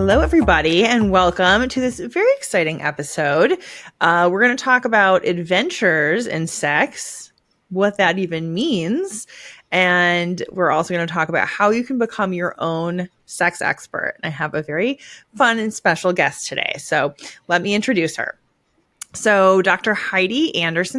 Hello, everybody, and welcome to this very exciting episode. We're going to talk about adventures in sex, what that even means, and we're also going to talk about how you can become your own sex expert. I have a very fun and special guest today, so let me introduce her. So Dr. Heidi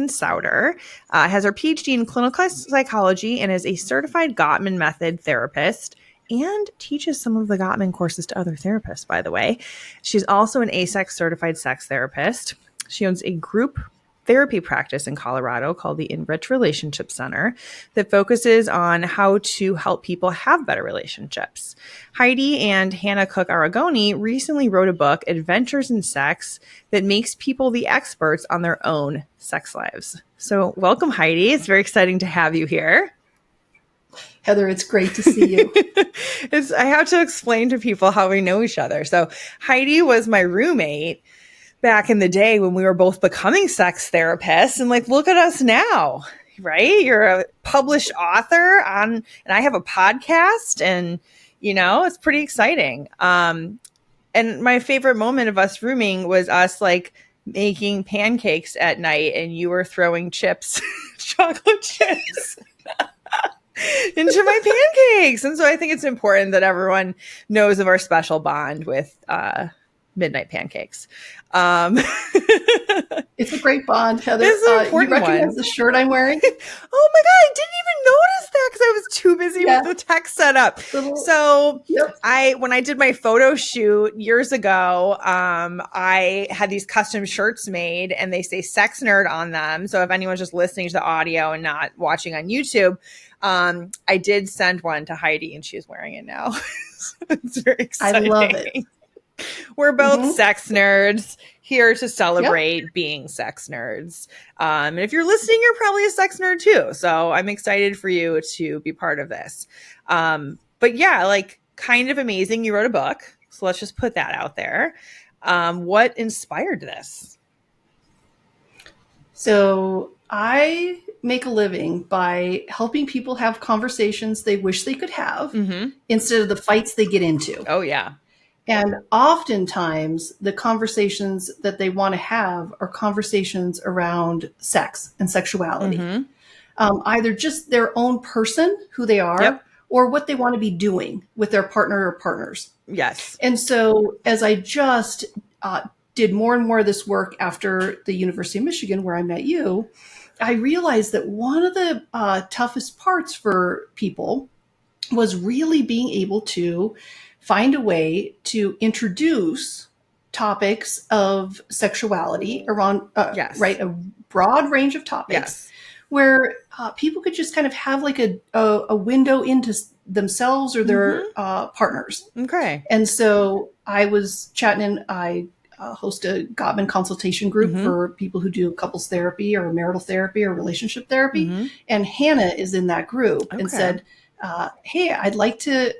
Sauder has her PhD in clinical psychology and is a certified Gottman method therapist and teaches some of the Gottman courses to other therapists, by the way. She's also an ASEX certified sex therapist. She owns a group therapy practice in Colorado called the Enrich Relationship Center that focuses on how to help people have better relationships. Heidi and Hannah Cook Aragoni recently wrote a book, Adventures in Sex, that makes people the experts on their own sex lives. So welcome, Heidi. It's very exciting to have you here. Heather, it's great to see you. I have to explain to people how we know each other. So Heidi was my roommate back in the day when we were both becoming sex therapists, and look at us now, right? You're a published author and I have a podcast, and it's pretty exciting. And my favorite moment of us rooming was us making pancakes at night, and you were throwing chips, chocolate chips into my pancakes. And so I think it's important that everyone knows of our special bond with midnight pancakes. It's a great bond, Heather. It's an important you recognize the shirt I'm wearing? Oh my God, I didn't even notice that because I was too busy with the tech setup. When I did my photo shoot years ago, I had these custom shirts made and they say sex nerd on them. So if anyone's just listening to the audio and not watching on YouTube, I did send one to Heidi and she's wearing it now. It's very exciting. I love it. We're both sex nerds here to celebrate being sex nerds. And if you're listening, you're probably a sex nerd too. So I'm excited for you to be part of this. But yeah, kind of amazing. You wrote a book. So let's just put that out there. What inspired this? So I make a living by helping people have conversations they wish they could have instead of the fights they get into. Oh, yeah. And oftentimes the conversations that they want to have are conversations around sex and sexuality. Either just their own person, who they are, or what they want to be doing with their partner or partners. Yes. And so as I just did more and more of this work after the University of Michigan, where I met you, I realized that one of the toughest parts for people was really being able to find a way to introduce topics of sexuality around, a broad range of topics where people could just kind of have a window into themselves or their partners. Okay. And so I was chatting and I host a Gottman consultation group for people who do couples therapy or marital therapy or relationship therapy. And Hannah is in that group and said, hey, I'd like to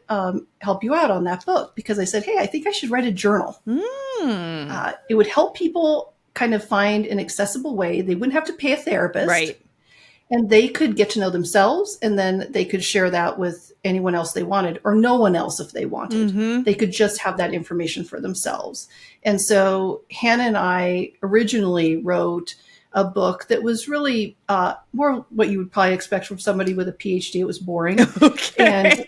help you out on that book, because I said, hey, I think I should write a journal. It would help people kind of find an accessible way. They wouldn't have to pay a therapist. Right. And they could get to know themselves, and then they could share that with anyone else they wanted, or no one else if they wanted. They could just have that information for themselves. And so Hannah and I originally wrote a book that was really more what you would probably expect from somebody with a PhD. It was boring. Okay.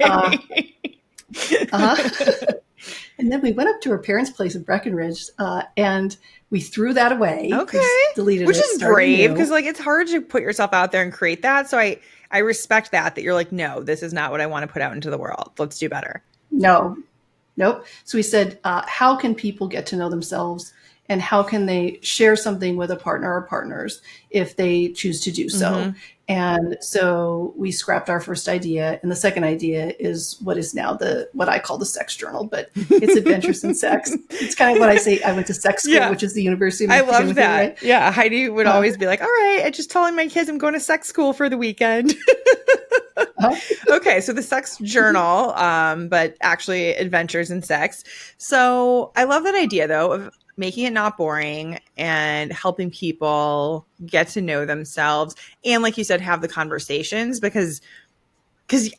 And then we went up to her parents' place in Breckenridge, and we threw that away. Okay. Deleted Which it. is brave, because it's hard to put yourself out there and create that. So I respect that you're like, no, this is not what I want to put out into the world. Let's do better. Nope. So we said, how can people get to know themselves, and how can they share something with a partner or partners if they choose to do so? And so we scrapped our first idea. And the second idea is what is now what I call the sex journal, but it's Adventures in Sex. It's kind of what I say. I went to sex school, which is the University of Michigan. I love that. Right? Yeah. Heidi would always be like, all right, I just telling my kids I'm going to sex school for the weekend. Okay. So the sex journal, but actually Adventures in Sex. So I love that idea though, of making it not boring and helping people get to know themselves. And like you said, have the conversations because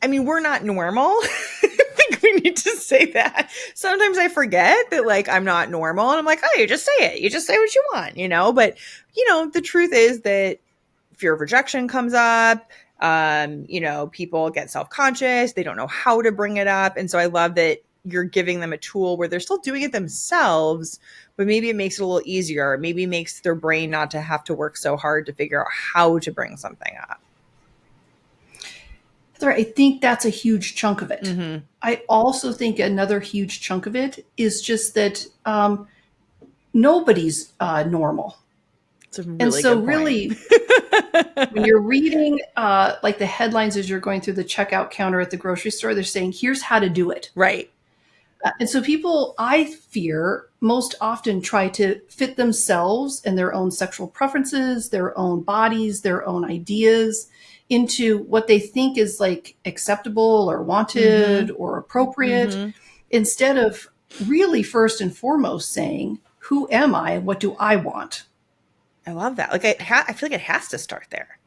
I mean, we're not normal. I think we need to say that. Sometimes I forget that like I'm not normal and I'm like, oh, you just say it. You just say what you want, but the truth is that fear of rejection comes up. People get self-conscious. They don't know how to bring it up. And so I love that you're giving them a tool where they're still doing it themselves, but maybe it makes it a little easier. Maybe it makes their brain not to have to work so hard to figure out how to bring something up. I think that's a huge chunk of it. Mm-hmm. I also think another huge chunk of it is just that nobody's normal. It's a really and so good point. Really, when you're reading like the headlines as you're going through the checkout counter at the grocery store, they're saying, here's how to do it. Right. And so people, I fear, most often try to fit themselves and their own sexual preferences, their own bodies, their own ideas into what they think is like acceptable or wanted or appropriate, instead of really first and foremost saying, who am I? What do I want? I love that. Like I feel like it has to start there.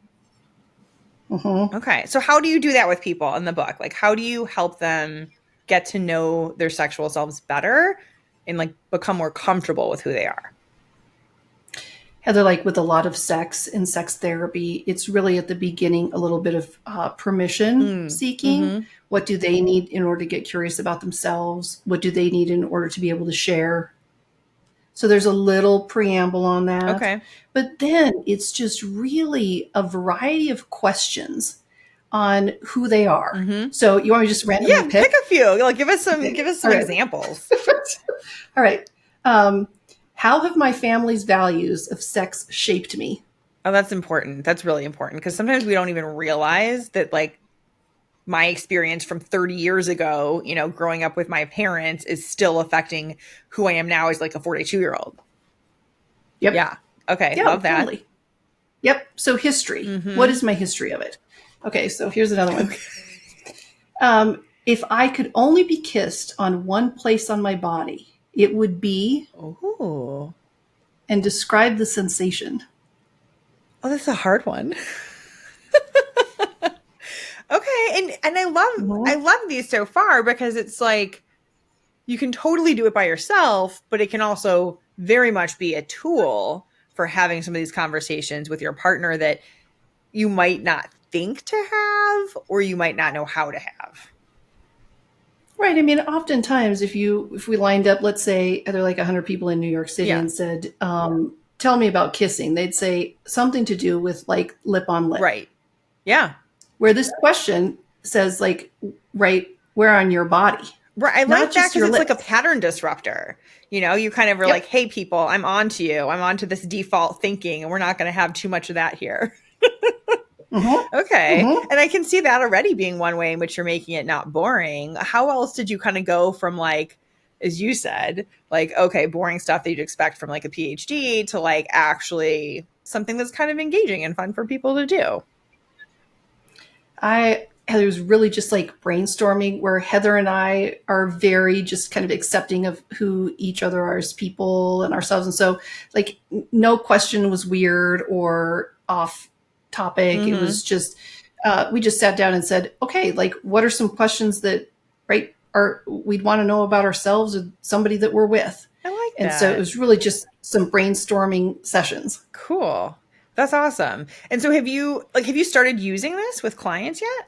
Okay. So how do you do that with people in the book? Like, how do you help them get to know their sexual selves better and like become more comfortable with who they are? Heather, like with a lot of sex and sex therapy, it's really at the beginning a little bit of permission seeking. What do they need in order to get curious about themselves? What do they need in order to be able to share? So there's a little preamble on that. Okay. But then it's just really a variety of questions on who they are. So you want me to just randomly pick a few. Like give us some examples. All right. How have my family's values of sex shaped me? Oh, that's important. That's really important because sometimes we don't even realize that like my experience from 30 years ago, growing up with my parents is still affecting who I am now as like a 42-year-old. Yep. Yeah. Okay. Yeah, love that. Totally. Yep. So history. What is my history of it? Okay. So here's another one. If I could only be kissed on one place on my body, it would be, and describe the sensation. Oh, that's a hard one. Okay. And I love these so far because it's like, you can totally do it by yourself, but it can also very much be a tool for having some of these conversations with your partner that you might not think to have, or you might not know how to have. Right. I mean, oftentimes if we lined up, let's say there are like 100 people in New York City and said, tell me about kissing, they'd say something to do with like lip on lip. Right. Yeah. Where this question says like, right where on your body. Right. I like that because it's like a pattern disruptor. You kind of are like, hey, people, I'm on to you. I'm on to this default thinking, and we're not going to have too much of that here. Okay. And I can see that already being one way in which you're making it not boring. How else did you kind of go from like, as you said, like, okay, boring stuff that you'd expect from like a PhD to like actually something that's kind of engaging and fun for people to do? Heather was really just like brainstorming, where Heather and I are very just kind of accepting of who each other are as people and ourselves. And so like no question was weird or off topic. It was just, we just sat down and said, okay, like what are some questions that, we'd want to know about ourselves or somebody that we're with. I like that. And so it was really just some brainstorming sessions. Cool. That's awesome. And so have you started using this with clients yet?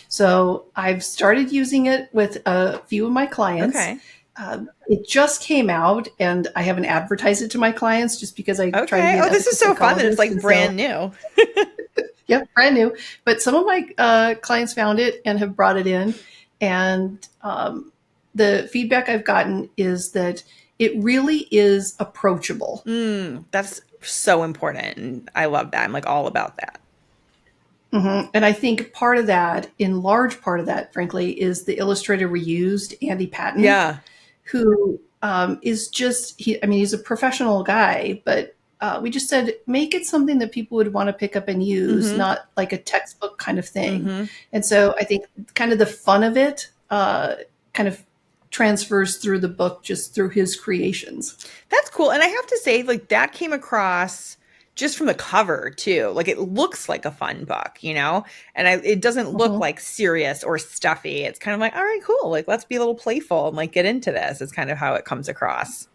So I've started using it with a few of my clients. Okay. It just came out, and I haven't advertised it to my clients just because I try to be an this is so fun that it's like brand new. Yep, brand new. But some of my clients found it and have brought it in. And the feedback I've gotten is that it really is approachable. That's so important. And I love that. I'm like all about that. And I think large part of that, frankly, is the illustrator we used, Andy Patton. Yeah. Who is just, he's a professional guy, but we just said, make it something that people would want to pick up and use, not like a textbook kind of thing. And so I think kind of the fun of it kind of transfers through the book, just through his creations. That's cool. And I have to say, like, that came across just from the cover too, like it looks like a fun book, and it doesn't look like serious or stuffy. It's kind of like, all right, cool. Like, let's be a little playful and like get into this. It's kind of how it comes across.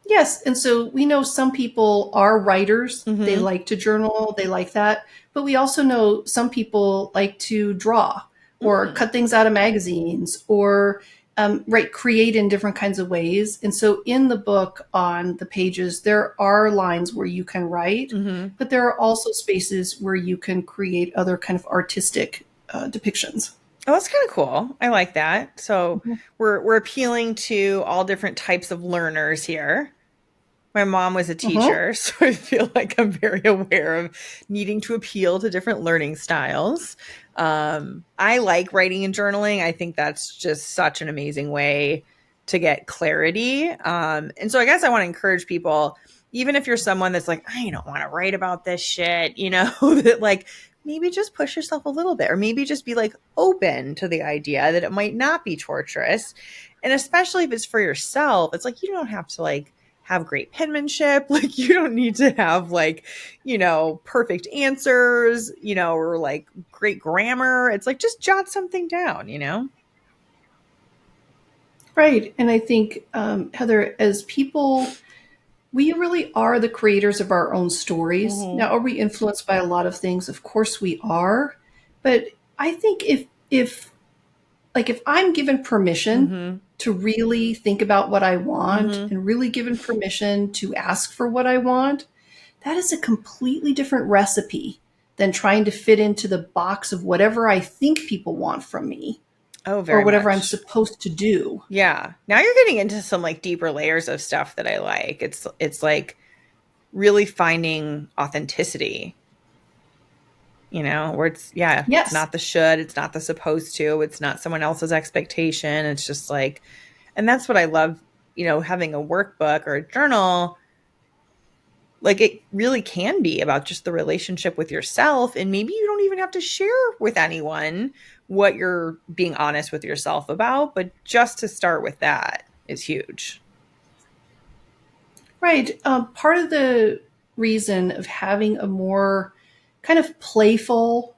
Yes. And so we know some people are writers. Mm-hmm. They like to journal. They like that. But we also know some people like to draw or cut things out of magazines or create in different kinds of ways. And so in the book on the pages, there are lines where you can write, but there are also spaces where you can create other kind of artistic depictions. Oh, that's kind of cool. I like that. So we're appealing to all different types of learners here. My mom was a teacher, so I feel like I'm very aware of needing to appeal to different learning styles. I like writing and journaling. I think that's just such an amazing way to get clarity. And so I guess I want to encourage people, even if you're someone that's like, I don't want to write about this shit, that like, maybe just push yourself a little bit, or maybe just be like open to the idea that it might not be torturous. And especially if it's for yourself, it's like, you don't have to like have great penmanship. Like, you don't need to have like, perfect answers, or like great grammar. It's like, just jot something down, Right. And I think, Heather, as people, we really are the creators of our own stories. Now, are we influenced by a lot of things? Of course we are. But I think if I'm given permission to really think about what I want and really given permission to ask for what I want, that is a completely different recipe than trying to fit into the box of whatever I think people want from me. Oh, very or whatever much. I'm supposed to do. Yeah. Now you're getting into some like deeper layers of stuff that I like. It's like really finding authenticity. Where it's Yes. It's not the should, it's not the supposed to, it's not someone else's expectation. It's just like, and that's what I love, having a workbook or a journal. Like, it really can be about just the relationship with yourself. And maybe you don't even have to share with anyone what you're being honest with yourself about, but just to start with that is huge. Right. Part of the reason of having a more kind of playful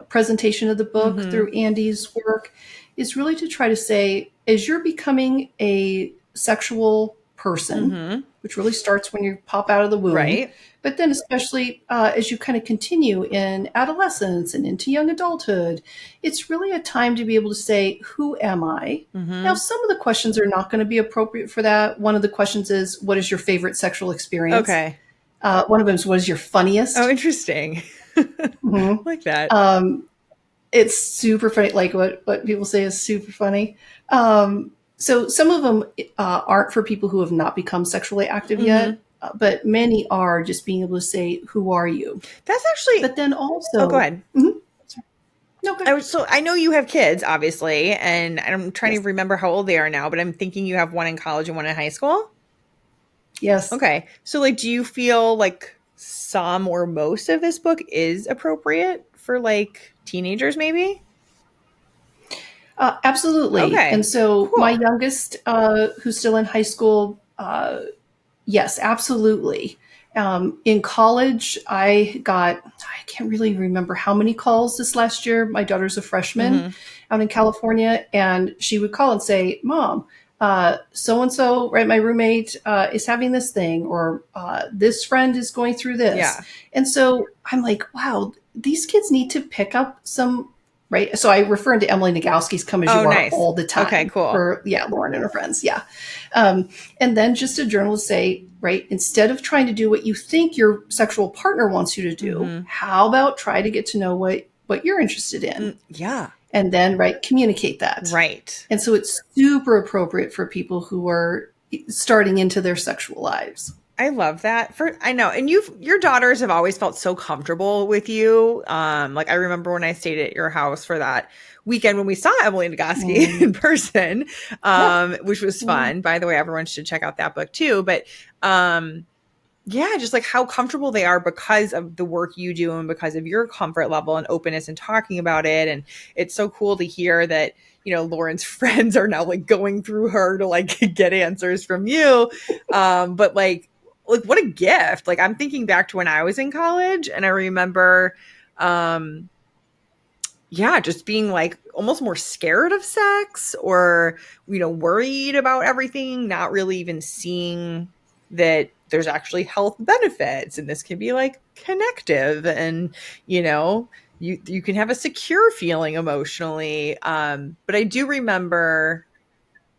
presentation of the book through Andy's work is really to try to say, as you're becoming a sexual person, which really starts when you pop out of the womb, right? But then especially as you kind of continue in adolescence and into young adulthood, it's really a time to be able to say, who am I? Now, some of the questions are not going to be appropriate for that. One of the questions is, what is your favorite sexual experience? Okay. One of them is, what is your funniest? Oh, interesting. Like that. It's super funny. Like what people say is super funny. So some of them aren't for people who have not become sexually active yet. But many are just being able to say, who are you? That's actually. But then also. Oh, go ahead. No, go ahead. So I know you have kids, obviously, and I'm trying to remember how old they are now, but I'm thinking you have one in college and one in high school. Yes. Okay. So, like, do you feel like some or most of this book is appropriate for like teenagers, maybe? Absolutely. Okay. And so Cool. my youngest, who's still in high school, yes, absolutely. In college, I can't really remember how many calls this last year. My daughter's a freshman out in California, and she would call and say, Mom, so-and-so, right, my roommate is having this thing, or this friend is going through this. Yeah. And so I'm like, wow, these kids need to pick up some, right? So I refer to Emily Nagoski's Come As You Are all the time. Okay, cool. For, Lauren and her friends. Yeah. And then just a journalist say, right, instead of trying to do what you think your sexual partner wants you to do, how about try to get to know what you're interested in? Yeah. And then, right, communicate that. Right. And so it's super appropriate for people who are starting into their sexual lives. I love that. I know. And your daughters have always felt so comfortable with you. Like, I remember when I stayed at your house for that weekend when we saw Emily Nagoski in person, which was fun. By the way, everyone should check out that book too. But, just like how comfortable they are because of the work you do and because of your comfort level and openness in talking about it. And it's so cool to hear that, Lauren's friends are now like going through her to like get answers from you. But like like, what a gift. Like, I'm thinking back to when I was in college, and I remember, just being like almost more scared of sex, or, worried about everything, not really even seeing that there's actually health benefits, and this can be like connective, and, you can have a secure feeling emotionally. But I do remember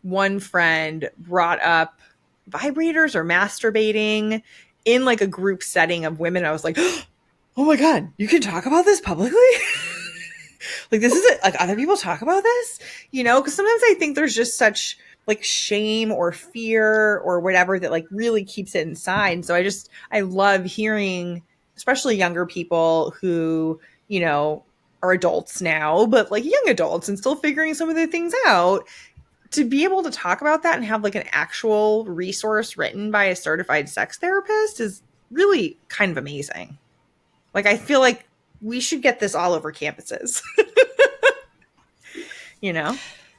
one friend brought up vibrators or masturbating in like a group setting of women. I was like, oh my God, you can talk about this publicly? Like, this is it. Like, other people talk about this, because sometimes I think there's just such like shame or fear or whatever that like really keeps it inside. So I love hearing, especially younger people who, are adults now, but like young adults and still figuring some of the things out, to be able to talk about that and have like an actual resource written by a certified sex therapist is really kind of amazing. Like, I feel like we should get this all over campuses.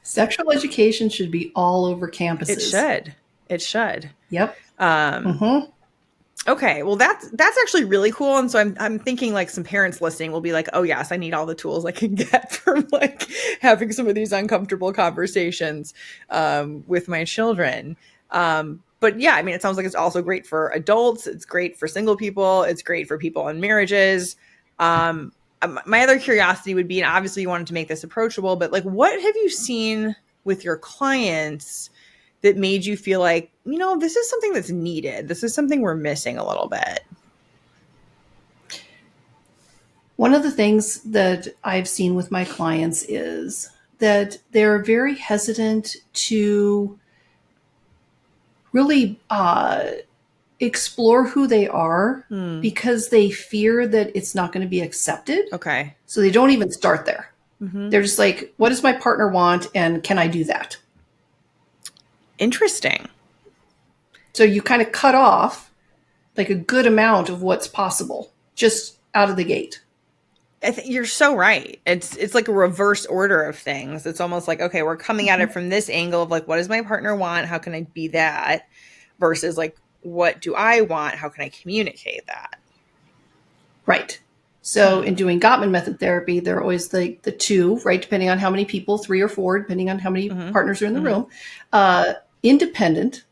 Sexual education should be all over campuses. It should. Yep. Okay, well that's actually really cool, and so I'm thinking like some parents listening will be like, oh yes, I need all the tools I can get from like having some of these uncomfortable conversations with my children. But yeah, I mean, it sounds like it's also great for adults. It's great for single people. It's great for people in marriages. My other curiosity would be, and obviously you wanted to make this approachable, but like, what have you seen with your clients that made you feel like, this is something that's needed? This is something we're missing a little bit. One of the things that I've seen with my clients is that they're very hesitant to really explore who they are because they fear that it's not going to be accepted. Okay. So they don't even start there. They're just like, what does my partner want? And can I do that? Interesting. So you kind of cut off like a good amount of what's possible just out of the gate. You're so right. It's like a reverse order of things. It's almost like, okay, we're coming at it from this angle of like, what does my partner want? How can I be that? Versus like, what do I want? How can I communicate that? Right. So in doing Gottman method therapy, there are always the two, right? Depending on how many people, 3 or 4, depending on how many partners are in the room, independent,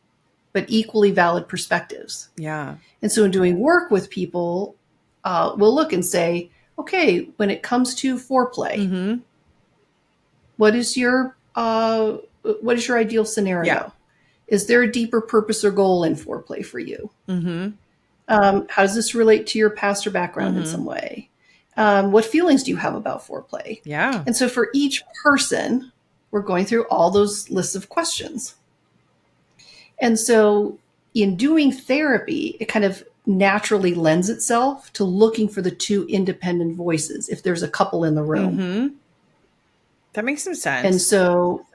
but equally valid perspectives. Yeah. And so in doing work with people, we'll look and say, okay, when it comes to foreplay, what is your ideal scenario? Yeah. Is there a deeper purpose or goal in foreplay for you? How does this relate to your past or background in some way? What feelings do you have about foreplay? Yeah. And so for each person, we're going through all those lists of questions. And so in doing therapy, it kind of naturally lends itself to looking for the two independent voices if there's a couple in the room. That makes some sense. And so,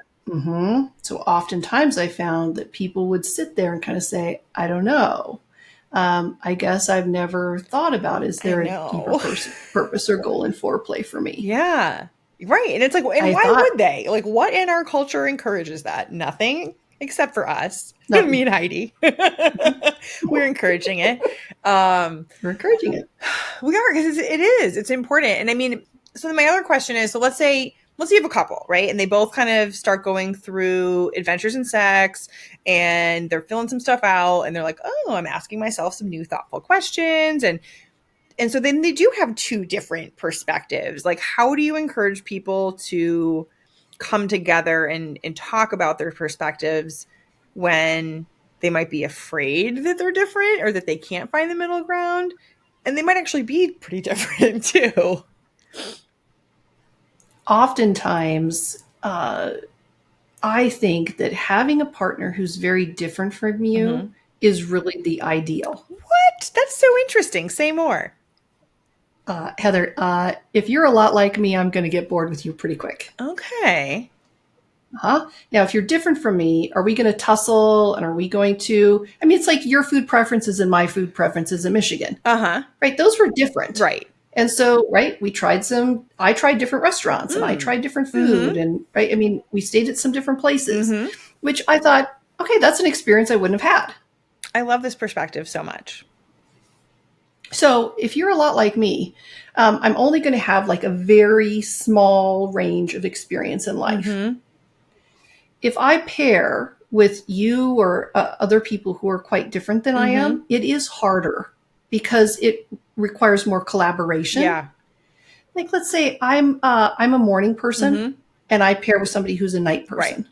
so oftentimes I found that people would sit there and kind of say, I don't know. I guess I've never thought about, is there a deeper purpose or goal in foreplay for me? Yeah. Right. And it's like, and why would they? Like, what in our culture encourages that? Nothing. Except for us, me and Heidi. We're encouraging it. We're encouraging it. We are, because it's important. And I mean, so then my other question is, so let's say you have a couple, right? And they both kind of start going through adventures in sex, and they're filling some stuff out, and they're like, oh, I'm asking myself some new thoughtful questions. And so then they do have two different perspectives. Like, how do you encourage people to come together and talk about their perspectives when they might be afraid that they're different, or that they can't find the middle ground, and they might actually be pretty different too? Oftentimes, I think that having a partner who's very different from you is really the ideal. What? That's so interesting. Say more. Heather, if you're a lot like me, I'm going to get bored with you pretty quick. Okay. Now, if you're different from me, are we going to tussle, and are we going to, I mean, it's like your food preferences and my food preferences in Michigan. Right? Those were different. Right. And so, right, I tried different restaurants and I tried different food, and right, I mean, we stayed at some different places, which I thought, okay, that's an experience I wouldn't have had. I love this perspective so much. So if you're a lot like me, I'm only going to have like a very small range of experience in life. Mm-hmm. If I pair with you or other people who are quite different than I Mm-hmm. am, it is harder because it requires more collaboration. Yeah. Like, let's say I'm a morning person Mm-hmm. and I pair with somebody who's a night Right. person.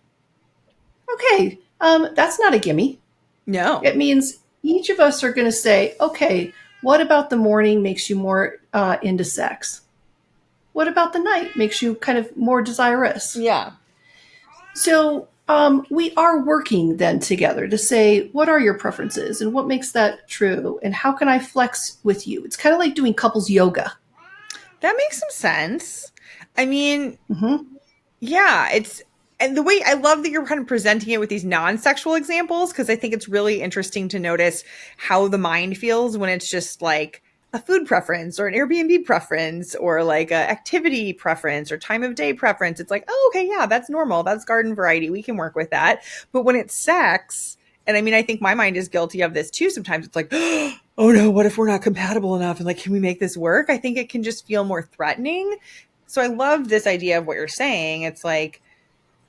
Okay, that's not a gimme. No. It means each of us are going to say, okay, what about the morning makes you more into sex? What about the night makes you kind of more desirous? Yeah. So we are working then together to say, what are your preferences and what makes that true? And how can I flex with you? It's kind of like doing couples yoga. That makes some sense. I mean, Mm-hmm. yeah, and the way I love that you're kind of presenting it with these non-sexual examples, because I think it's really interesting to notice how the mind feels when it's just like a food preference or an Airbnb preference or like a activity preference or time of day preference. It's like, oh, okay, yeah, that's normal. That's garden variety. We can work with that. But when it's sex, and I mean, I think my mind is guilty of this too. Sometimes it's like, oh no, what if we're not compatible enough? And like, can we make this work? I think it can just feel more threatening. So I love this idea of what you're saying. It's like,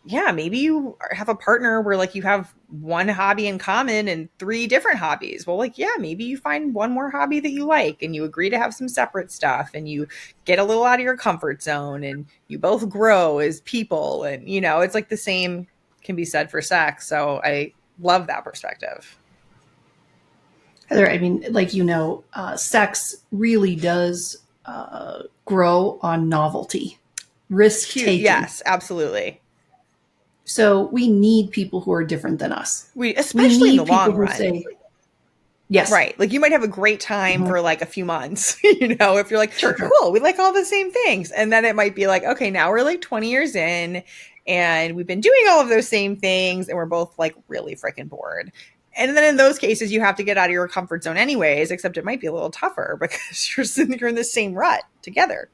yeah, maybe you have a partner where like you have one hobby in common and three different hobbies. Well, like, yeah, maybe you find one more hobby that you like and you agree to have some separate stuff and you get a little out of your comfort zone and you both grow as people. And, you know, it's like the same can be said for sex. So I love that perspective. Heather, I mean, like, sex really does grow on novelty, risk Cute. taking. Yes, absolutely. So we need people who are different than us. We Especially in the need people long who run. say, yes. Right. Like you might have a great time Mm-hmm. for like a few months, you know, if you're like, Sure, sure. cool, we like all the same things. And then it might be like, okay, now we're like 20 years in and we've been doing all of those same things and we're both like really freaking bored. And then in those cases, you have to get out of your comfort zone anyways, except it might be a little tougher because you're in the same rut together.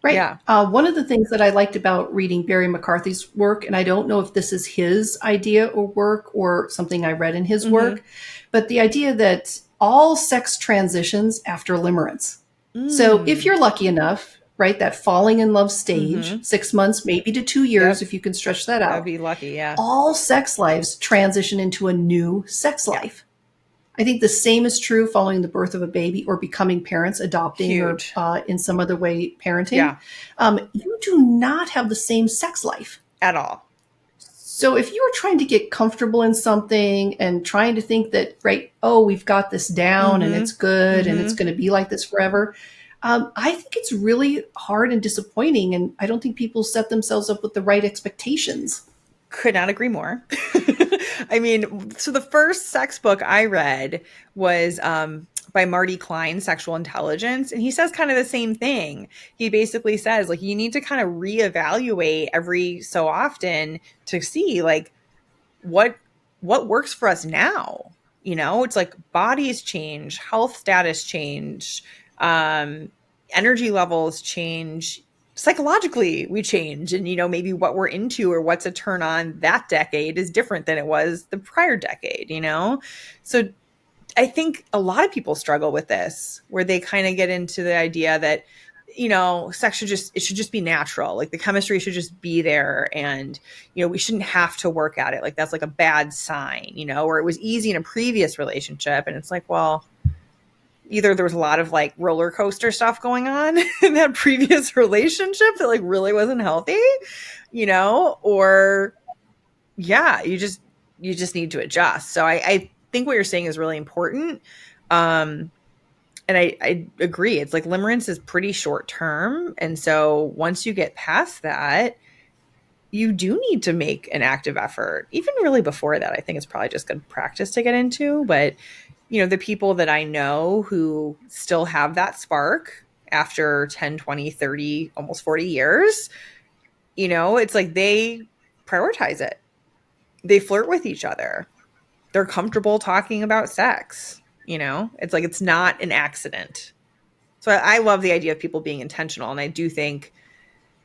Right. Yeah. One of the things that I liked about reading Barry McCarthy's work, and I don't know if this is his idea or work or something I read in his Mm-hmm. work, but the idea that all sex transitions after limerence. So if Mm. you're lucky enough, right, that falling in love stage, Mm-hmm. 6 months, maybe to 2 years, Yep. if you can stretch that That'd out, be lucky. Yeah. all sex lives transition into a new sex Yeah. life. I think the same is true following the birth of a baby or becoming parents, adopting, or Huge. in some other way parenting. Yeah. You do not have the same sex life. At all. So if you are trying to get comfortable in something and trying to think that, right, oh, we've got this down and Mm-hmm. it's good and it's Mm-hmm. going to be like this forever, I think it's really hard and disappointing. And I don't think people set themselves up with the right expectations. Could not agree more. I mean, so the first sex book I read was by Marty Klein, Sexual Intelligence. And he says kind of the same thing. He basically says, like, you need to kind of reevaluate every so often to see, like, what works for us now. You know, it's like bodies change, health status change, um, energy levels change, psychologically we change, and you know maybe what we're into or what's a turn on that decade is different than it was the prior decade, you know. So I think a lot of people struggle with this where they kind of get into the idea that, you know, sex should just be natural. Like the chemistry should just be there and, you know, we shouldn't have to work at it. Like that's like a bad sign, you know, or it was easy in a previous relationship. And it's like, well, either there was a lot of like roller coaster stuff going on in that previous relationship that like really wasn't healthy, you know, or yeah, you just need to adjust. So I think what you're saying is really important. Um, and I agree. It's like limerence is pretty short term. And so once you get past that, you do need to make an active effort. Even really before that, I think it's probably just good practice to get into. But, you know, the people that I know who still have that spark after 10, 20, 30, almost 40 years, you know, it's like they prioritize it. They flirt with each other. They're comfortable talking about sex. You know, it's like it's not an accident. So I love the idea of people being intentional. And I do think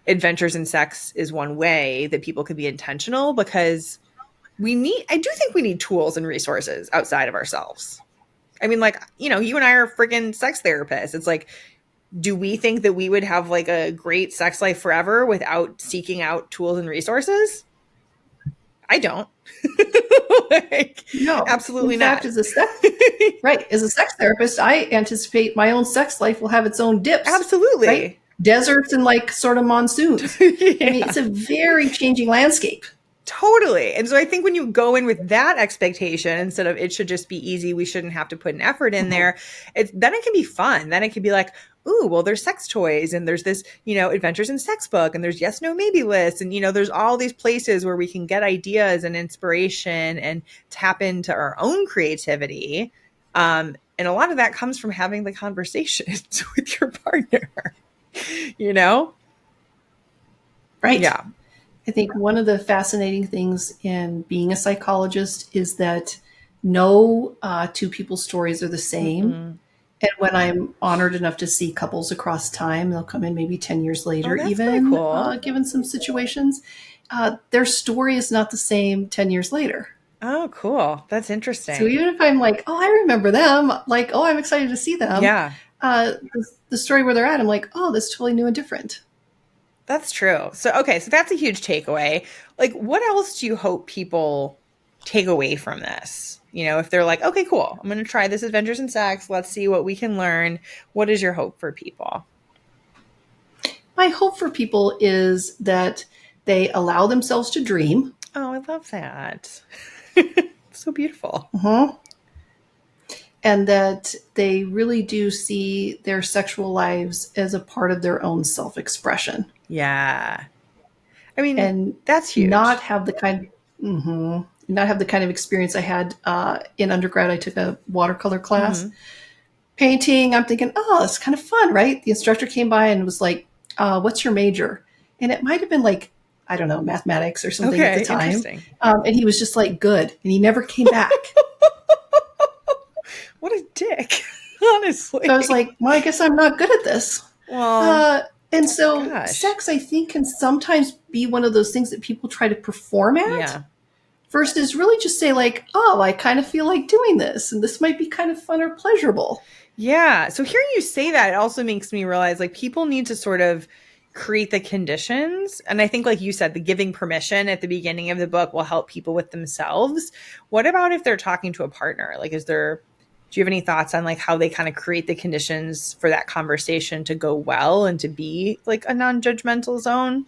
adventures in sex is one way that people can be intentional because I do think we need tools and resources outside of ourselves. I mean, like, you and I are freaking sex therapists. It's like, do we think that we would have like a great sex life forever without seeking out tools and resources? I don't. Like, No. absolutely In fact, not. as a sex therapist, I anticipate my own sex life will have its own dips. Absolutely. Right? Deserts and like sort of monsoons. Yeah. I mean, it's a very changing landscape. Totally. And so I think when you go in with that expectation, instead of it should just be easy, we shouldn't have to put an effort in there, then it can be fun. Then it can be like, ooh, well, there's sex toys and there's this, adventures in sex book and there's yes, no, maybe lists. And, there's all these places where we can get ideas and inspiration and tap into our own creativity. And a lot of that comes from having the conversations with your partner, Right. Yeah. I think one of the fascinating things in being a psychologist is that no two people's stories are the same. Mm-hmm. And when I'm honored enough to see couples across time, they'll come in maybe 10 years later, that's even cool. Given some situations, their story is not the same 10 years later. Oh, cool. That's interesting. So even if I'm like, oh, I remember them, like, oh, I'm excited to see them. Yeah. The story where they're at, I'm like, oh, that's totally new and different. That's true. So that's a huge takeaway. Like, what else do you hope people take away from this? If they're like, okay, cool, I'm going to try this Adventures in Sex. Let's see what we can learn. What is your hope for people? My hope for people is that they allow themselves to dream. Oh, I love that. So beautiful. Mm-hmm. And that they really do see their sexual lives as a part of their own self-expression. Yeah. I mean, and that's huge. Not have the kind of experience I had in undergrad. I took a watercolor class. Mm-hmm. Painting, I'm thinking, oh, it's kind of fun, right? The instructor came by and was like, what's your major? And it might have been like, I don't know, mathematics or something at the time. Interesting. And he was just like, good. And he never came back. What a dick, honestly. So I was like, well, I guess I'm not good at this. Well, and so sex, I think, can sometimes be one of those things that people try to perform at. Yeah. Versus really just say like, oh, I kind of feel like doing this. And this might be kind of fun or pleasurable. Yeah. So hearing you say that, it also makes me realize like people need to sort of create the conditions. And I think, like you said, the giving permission at the beginning of the book will help people with themselves. What about if they're talking to a partner? Like, do you have any thoughts on like how they kind of create the conditions for that conversation to go well and to be like a non-judgmental zone?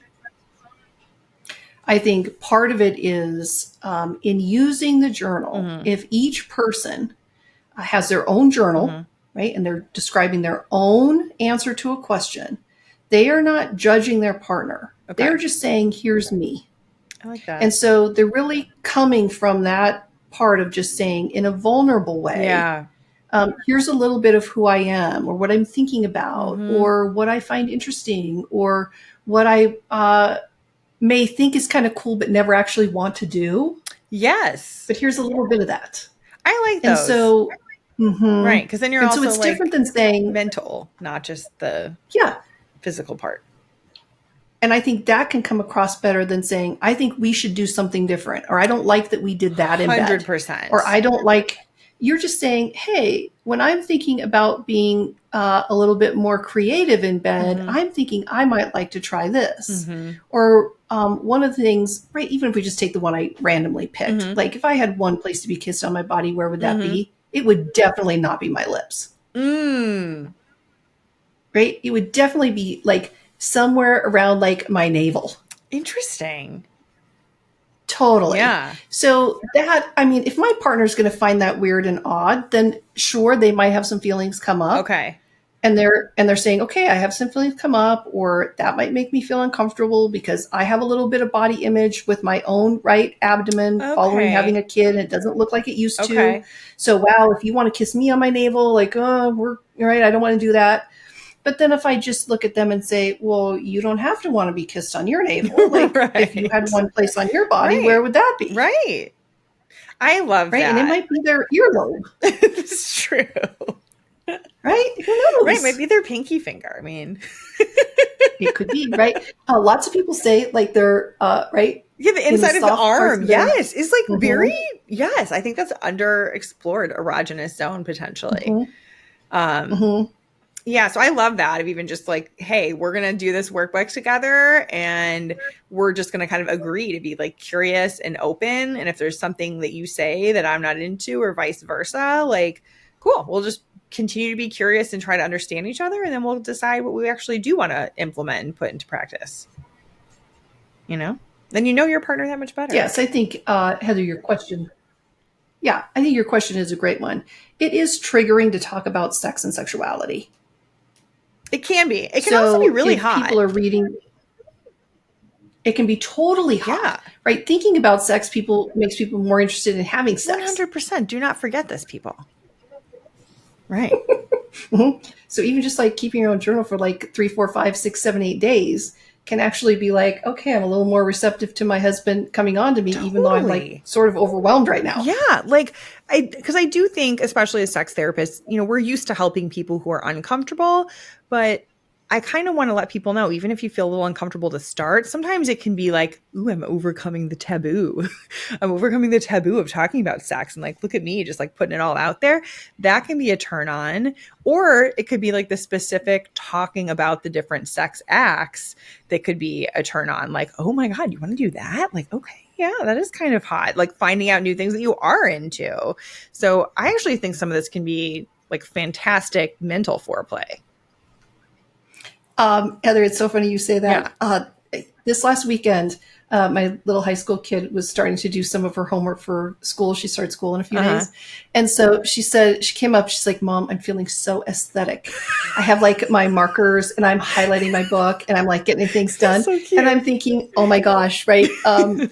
I think part of it is in using the journal. Mm-hmm. If each person has their own journal, mm-hmm. right, and they're describing their own answer to a question, they are not judging their partner. Okay. They're just saying, here's me. I like that. And so they're really coming from that part of just saying in a vulnerable way, yeah. Here's a little bit of who I am or what I'm thinking about mm-hmm. or what I find interesting or what I may think is kind of cool but never actually want to do. Yes. But here's a little bit of that. I like those. And so, mm-hmm. right, because then you're also so it's like different than saying mental, not just the physical part. And I think that can come across better than saying, I think we should do something different, or I don't like that we did that in 100%. bed. Or I don't like, you're just saying, hey, when I'm thinking about being a little bit more creative in bed, mm-hmm. I'm thinking I might like to try this. Mm-hmm. Or one of the things, right, even if we just take the one I randomly picked, mm-hmm. like if I had one place to be kissed on my body, where would that mm-hmm. be? It would definitely not be my lips. Mm. Right? It would definitely be like somewhere around like my navel. Interesting. Totally. Yeah. So that, I mean, if my partner's going to find that weird and odd, then sure, they might have some feelings come up. Okay. And they're saying, okay, I have some feelings come up, or that might make me feel uncomfortable because I have a little bit of body image with my own right abdomen following having a kid, and it doesn't look like it used to. So, wow, if you want to kiss me on my navel, like, we're right, I don't want to do that. But then if I just look at them and say, well, you don't have to want to be kissed on your navel. Like right. If you had one place on your body, right. Where would that be? Right. I love that. And it might be their earlobe. It's true. Right? Who knows? Right. Might be their pinky finger. I mean, it could be, right? Lots of people say like they're, right? Yeah, the in the inside of the soft parts arm. of their. Yes. It's like Mm-hmm, yes, I think that's underexplored erogenous zone potentially. mm-hmm, Um, mm-hmm. yeah, so I love that of even just like, hey, we're going to do this workbook together and we're just going to kind of agree to be like curious and open. And if there's something that you say that I'm not into or vice versa, like, cool, we'll just continue to be curious and try to understand each other. And then we'll decide what we actually do want to implement and put into practice. Then you know your partner that much better. Yes, I think, Heather, your question. Yeah, I think your question is a great one. It is triggering to talk about sex and sexuality. It can be. It can also be So really if hot. people are reading, it can be totally hot, Yeah. right? Thinking about sex makes people more interested in having sex. 100%. Do not forget this, people. Right. Mm-hmm. So even just like keeping your own journal for like 3, 4, 5, 6, 7, 8 days can actually be like, okay, I'm a little more receptive to my husband coming on to me, even though I'm like Totally. sort of overwhelmed right now. Yeah, because I do think, especially as sex therapists, we're used to helping people who are uncomfortable, but I kind of want to let people know, even if you feel a little uncomfortable to start, sometimes it can be like, ooh, I'm overcoming the taboo. I'm overcoming the taboo of talking about sex and like, look at me, just like putting it all out there. That can be a turn on. Or it could be like the specific talking about the different sex acts that could be a turn on. Like, oh my God, you want to do that? Like, okay. Yeah, that is kind of hot. Like finding out new things that you are into. So I actually think some of this can be like fantastic mental foreplay. Heather, it's so funny you say Yeah. that. This last weekend, my little high school kid was starting to do some of her homework for school. She started school in a few days. And so she came up, she's like, Mom, I'm feeling so aesthetic. I have like my markers and I'm highlighting my book and I'm like getting things done. So cute. And I'm thinking, oh my gosh, right?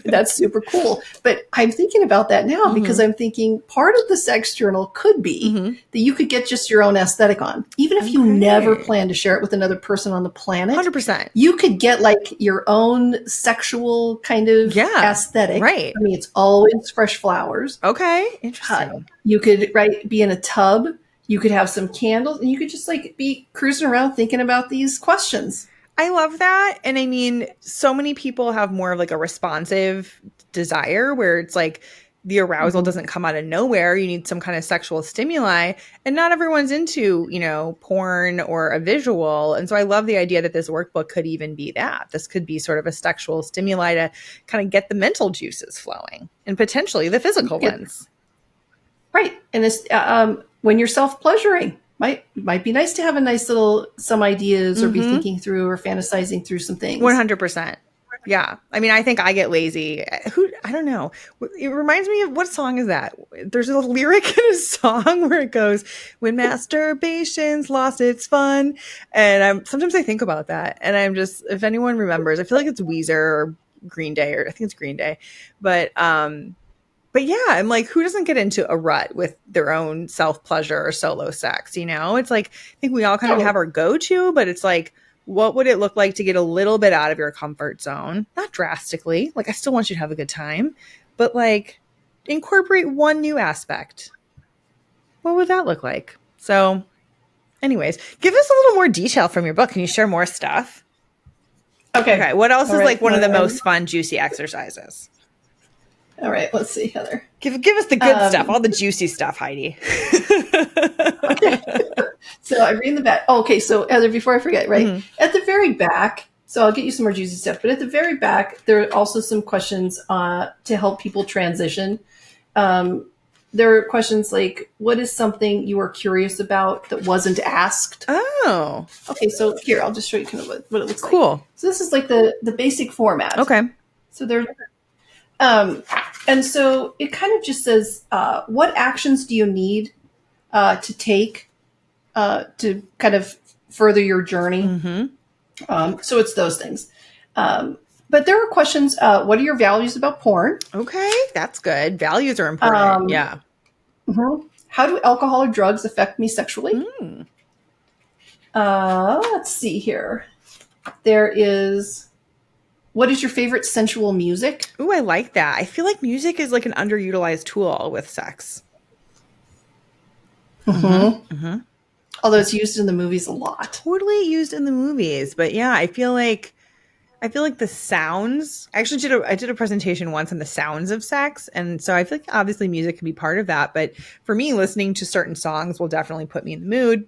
That's super cool. But I'm thinking about that now because I'm thinking part of the sex journal could be that you could get just your own aesthetic on. Even if you never plan to share it with another person on the planet, 100%. you could get like your own sexual kind of aesthetic. Right. I mean, it's always fresh flowers. Okay. Interesting. You could be in a tub. You could have some candles and you could just like be cruising around thinking about these questions. I love that. And I mean, so many people have more of like a responsive desire where it's like the arousal doesn't come out of nowhere. You need some kind of sexual stimuli. And not everyone's into, porn or a visual. And so I love the idea that this workbook could even be that. This could be sort of a sexual stimuli to kind of get the mental juices flowing and potentially the physical ones. Right. And this, when you're self-pleasuring, might be nice to have a nice little, some ideas or be thinking through or fantasizing through some things. 100%. Yeah. I mean, I think I get lazy. I don't know. It reminds me of, what song is that? There's a lyric in a song where it goes, when masturbation's lost its fun. And sometimes I think about that. And I'm just, if anyone remembers, I feel like it's Weezer or Green Day, or I think it's Green Day. But yeah, I'm like, who doesn't get into a rut with their own self-pleasure or solo sex? It's like, I think we all kind of have our go-to, but it's like, what would it look like to get a little bit out of your comfort zone? Not drastically. Like, I still want you to have a good time, but like incorporate one new aspect. What would that look like? So anyways, give us a little more detail from your book. Can you share more stuff? Okay. What else is like one of the most fun, juicy exercises? All right, let's see, Heather. Give us the good stuff, all the juicy stuff, Heidi. Okay. So I read in the back. Oh, okay, so Heather, before I forget, right? At the very back, so I'll get you some more juicy stuff, but at the very back, there are also some questions to help people transition. There are questions like, what is something you are curious about that wasn't asked? Oh. Okay, so here, I'll just show you kind of what it looks like. Cool. So this is like the basic format. Okay. So there's and so it kind of just says, what actions do you need to take to kind of further your journey? So it's those things. But there are questions. What are your values about porn? Okay, that's good. Values are important. Yeah. How do alcohol or drugs affect me sexually? Let's see here. There is... What is your favorite sensual music? Ooh, I like that. I feel like music is like an underutilized tool with sex. Although it's used in the movies a lot. Totally used in the movies. But yeah, I feel like I feel like the sounds, I actually I did a presentation once on the sounds of sex. And so I feel like obviously music can be part of that. But for me, listening to certain songs will definitely put me in the mood.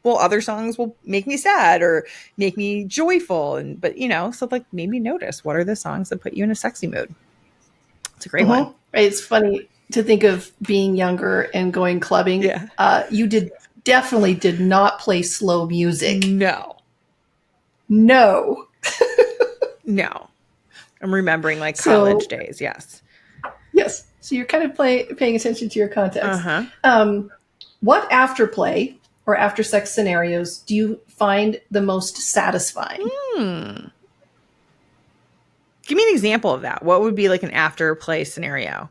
Well, other songs will make me sad or make me joyful. But so like maybe notice what are the songs that put you in a sexy mood. It's a great one. It's funny to think of being younger and going clubbing. Yeah. You definitely did not play slow music. No. No. No. I'm remembering like college days. Yes. Yes. So you're kind of paying attention to your context. Uh-huh. What afterplay or after sex scenarios do you find the most satisfying? Give me an example of that. What would be like an afterplay scenario?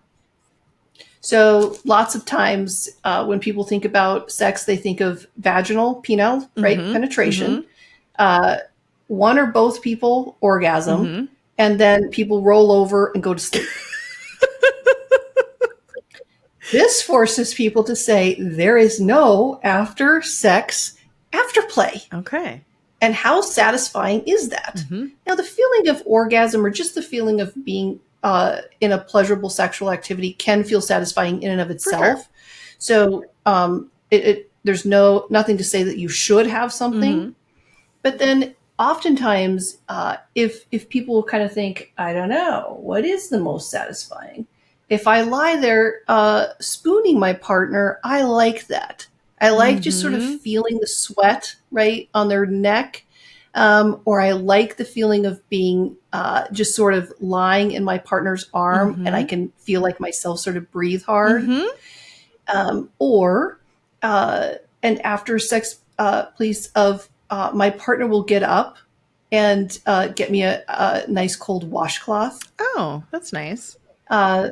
So lots of times when people think about sex, they think of vaginal, penile, right? Penetration. One or both people orgasm, and then people roll over and go to sleep. This forces people to say there is no after sex afterplay. Okay. And how satisfying is that? Now, the feeling of orgasm or just the feeling of being in a pleasurable sexual activity can feel satisfying in and of itself. Sure. So there's nothing to say that you should have something. But then oftentimes, if people kind of think, I don't know, what is the most satisfying? If I lie there spooning my partner, I like that. I like just sort of feeling the sweat, right, on their neck. Or I like the feeling of being just sort of lying in my partner's arm and I can feel like myself sort of breathe hard. Or an after sex please of my partner will get up and get me a nice cold washcloth. Oh, that's nice.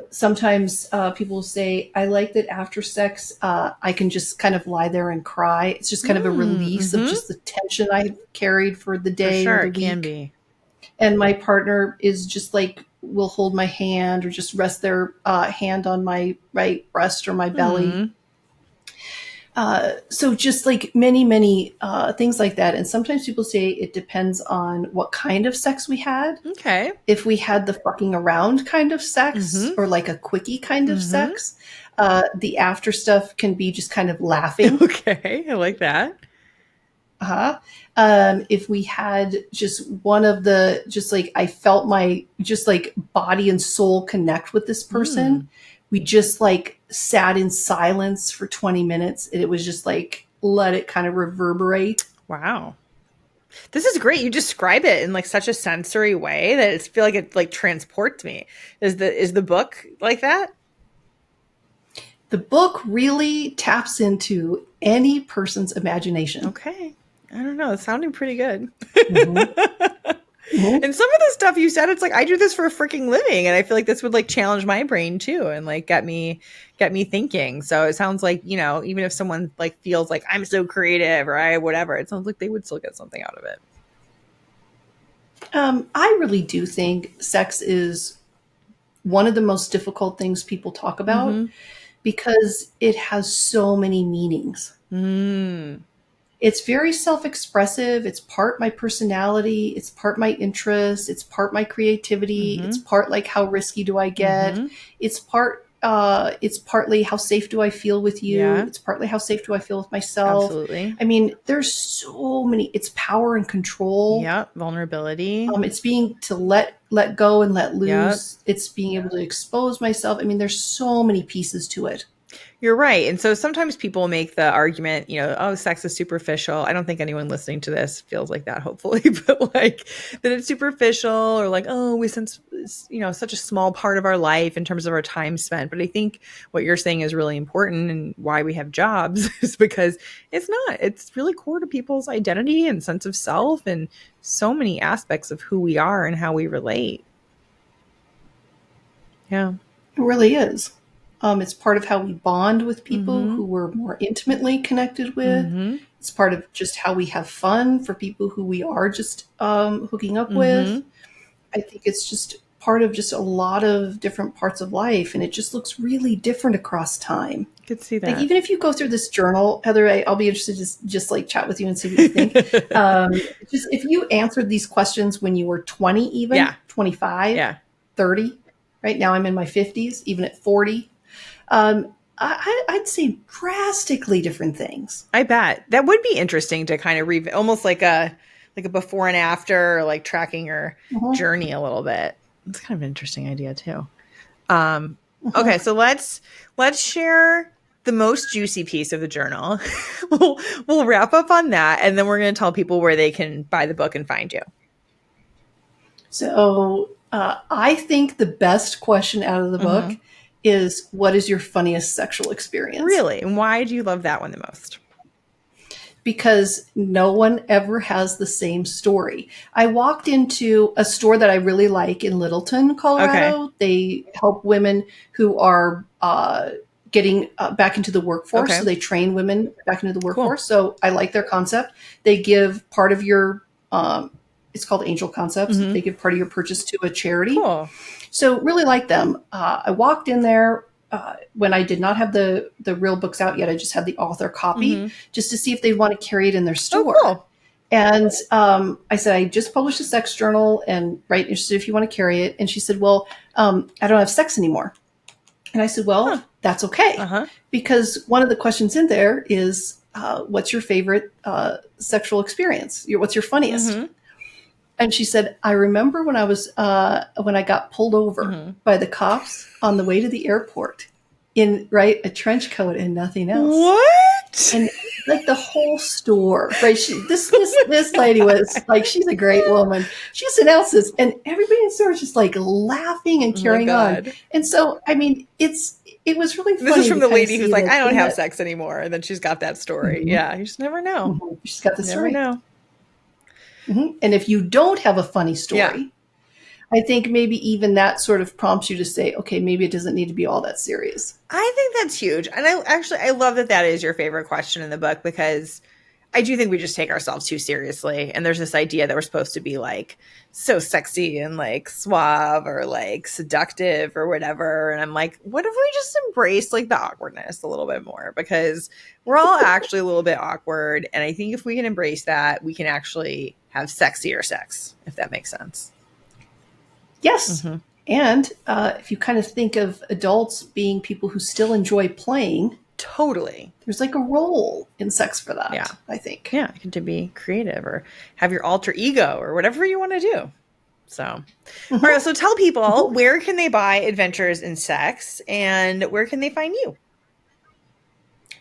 Sometimes people will say, I like that after sex, I can just kind of lie there and cry. It's just kind of a release of just the tension I've carried for the day or the week. Can be. And my partner is just like, will hold my hand or just rest their hand on my right breast or my belly. So just like many, many things like that. And sometimes people say it depends on what kind of sex we had. Okay. If we had the fucking around kind of sex or like a quickie kind of sex, the after stuff can be just kind of laughing. Okay. I like that. If we had just one of the, just like I felt my just like body and soul connect with this person. We just like sat in silence for 20 minutes and it was just like, let it kind of reverberate. Wow. This is great. You describe it in like such a sensory way that it feel like it like transports me. Is the book like that? The book really taps into any person's imagination. Okay. I don't know. It's sounding pretty good. And some of the stuff you said, it's like, I do this for a freaking living. And I feel like this would like challenge my brain too. And like get me thinking. So it sounds like, even if someone like feels like I'm so creative or whatever, it sounds like they would still get something out of it. I really do think sex is one of the most difficult things people talk about because it has so many meanings. It's very self-expressive. It's part my personality. It's part my interest. It's part my creativity. It's part like how risky do I get? It's partly how safe do I feel with you? Yeah. It's partly how safe do I feel with myself? Absolutely. I mean, there's so many. It's power and control. Yeah, vulnerability. It's being to let go and let loose. Yep. It's being able to expose myself. I mean, there's so many pieces to it. You're right. And so sometimes people make the argument, oh, sex is superficial. I don't think anyone listening to this feels like that, hopefully, but like that it's superficial or like, oh, we sense, such a small part of our life in terms of our time spent. But I think what you're saying is really important and why we have jobs is because it's really core to people's identity and sense of self and so many aspects of who we are and how we relate. Yeah. It really is. It's part of how we bond with people who we're more intimately connected with. It's part of just how we have fun for people who we are just hooking up with. I think it's just part of just a lot of different parts of life, and it just looks really different across time. could see Like, that. even if you go through this journal, Heather, I'll be interested to just like chat with you and see what you think. Just if you answered these questions when you were 20, even 25, 30, right now I'm in my 50s, even at 40, I'd say drastically different things. I bet that would be interesting to kind of almost like a before and after, or like tracking your journey a little bit. It's kind of an interesting idea too. Okay, so let's share the most juicy piece of the journal. we'll wrap up on that, and then we're going to tell people where they can buy the book and find you. So I think the best question out of the book is, what is your funniest sexual experience? Really? And why do you love that one the most? Because no one ever has the same story. I walked into a store that I really like in Littleton, Colorado. Okay. They help women who are getting back into the workforce. Okay. So they train women back into the workforce. Cool. So I like their concept. They give part of your, it's called Angel Concepts. They give part of your purchase to a charity. Cool. So really like them. I walked in there when I did not have the real books out yet. I just had the author copy just to see if they want to carry it in their store. Oh, cool. And I said, I just published a sex journal, and right, interested if you want to carry it. And she said, well, I don't have sex anymore. And I said, well, that's okay. Because one of the questions in there is, what's your favorite sexual experience? What's your funniest? And she said, I remember when I was when I got pulled over by the cops on the way to the airport in a trench coat and nothing else. What? And like the whole store, right? This lady was like, she's a great woman. She just announced this, and everybody in the store was just like laughing and carrying on. And so, I mean, it was really funny. This is from the lady who's like, I don't have sex anymore, and then she's got that story. Yeah, you just never know. She's got the story. Never know. And if you don't have a funny story, I think maybe even that sort of prompts you to say, okay, maybe it doesn't need to be all that serious. I think that's huge. And I love that is your favorite question in the book, because I do think we just take ourselves too seriously. And there's this idea that we're supposed to be like so sexy and like suave or like seductive or whatever. And I'm like, what if we just embrace like the awkwardness a little bit more? Because we're all actually a little bit awkward. And I think if we can embrace that, we can actually have sexier sex, if that makes sense. Yes. And if you kind of think of adults being people who still enjoy playing. Totally. There's like a role in sex for that, I think. Yeah, to be creative or have your alter ego or whatever you want to do. So, all right, so tell people, where can they buy Adventures in Sex, and where can they find you?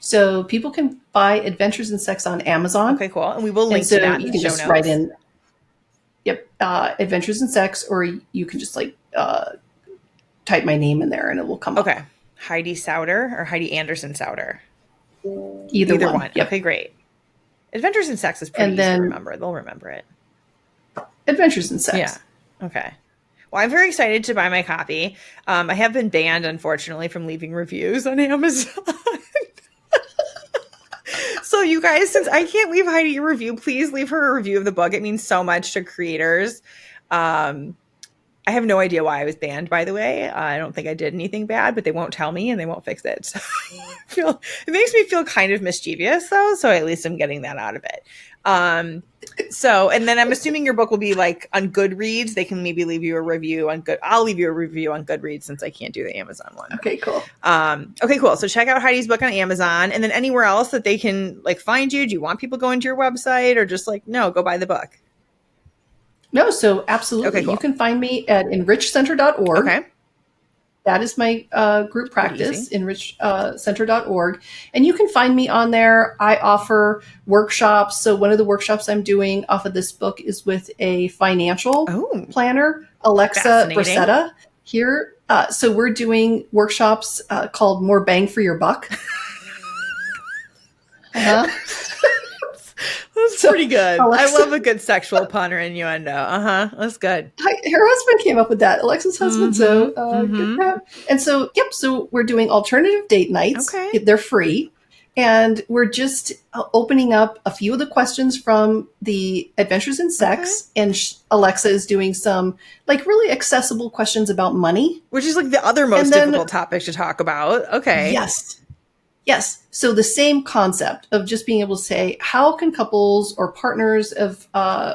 So people can buy Adventures in Sex on Amazon. Okay, cool. And we will link to that in the show notes. You can just write in, Adventures in Sex, or you can just like type my name in there and it will come up. Okay. Heidi Sauder or Heidi Anderson Sauder? Either one. Yep. Okay, great. Adventures in Sex is pretty easy to remember. They'll remember it. Adventures in Sex. Yeah. Okay. Well, I'm very excited to buy my copy. I have been banned, unfortunately, from leaving reviews on Amazon. So you guys, since I can't leave Heidi a review, please leave her a review of the book. It means so much to creators. I have no idea why I was banned, by the way. I don't think I did anything bad, but they won't tell me and they won't fix it. So it makes me feel kind of mischievous, though. So at least I'm getting that out of it. And then I'm assuming your book will be like on Goodreads. They can maybe leave you a review on I'll leave you a review on Goodreads since I can't do the Amazon one. Okay, cool. Okay, cool. So check out Heidi's book on Amazon, and then anywhere else that they can like find you. Do you want people going to your website, or just like, no, go buy the book? No, so absolutely. Okay, cool. You can find me at enrichcenter.org. Okay. That is my group practice, enrichcenter.org. And you can find me on there. I offer workshops. So one of the workshops I'm doing off of this book is with a financial planner, Alexa Bracetta here. So we're doing workshops called More Bang for Your Buck. That's pretty good. Alexa, I love a good sexual pun or innuendo. That's good. Her husband came up with that. Alexa's husband. So good. And so, so we're doing alternative date nights. Okay. They're free. And we're just opening up a few of the questions from the Adventures in Sex. Okay. And Alexa is doing some like really accessible questions about money. Which is like the other most difficult topic to talk about. Okay. Yes. Yes. So the same concept of just being able to say, how can couples or partners of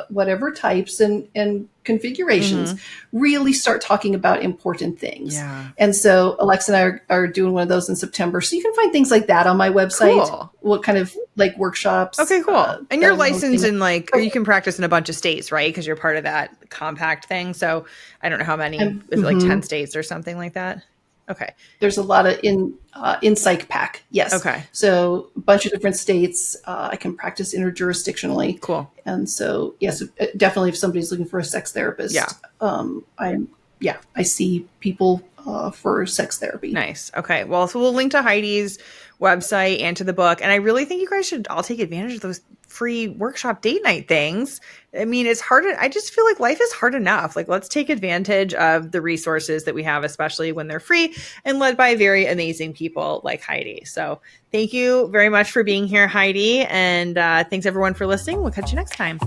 whatever types and configurations really start talking about important things? Yeah. And so Alexa and I are doing one of those in September. So you can find things like that on my website. Cool. What kind of like workshops? Okay, cool. And you're licensed in like, or Oh, you can practice in a bunch of states, right? Because you're part of that compact thing. So I don't know how many, is it like 10 states or something like that? Okay. There's a lot of in Psych Pack. Yes. Okay. So a bunch of different states. I can practice interjurisdictionally. Cool. And so, yes, definitely if somebody's looking for a sex therapist, I see people for sex therapy. Nice. Okay. Well, so we'll link to Heidi's website and to the book. And I really think you guys should all take advantage of those free workshop date night things. I mean, it's hard. I just feel like life is hard enough. Like, let's take advantage of the resources that we have, especially when they're free and led by very amazing people like Heidi. So thank you very much for being here, Heidi. And thanks everyone for listening. We'll catch you next time.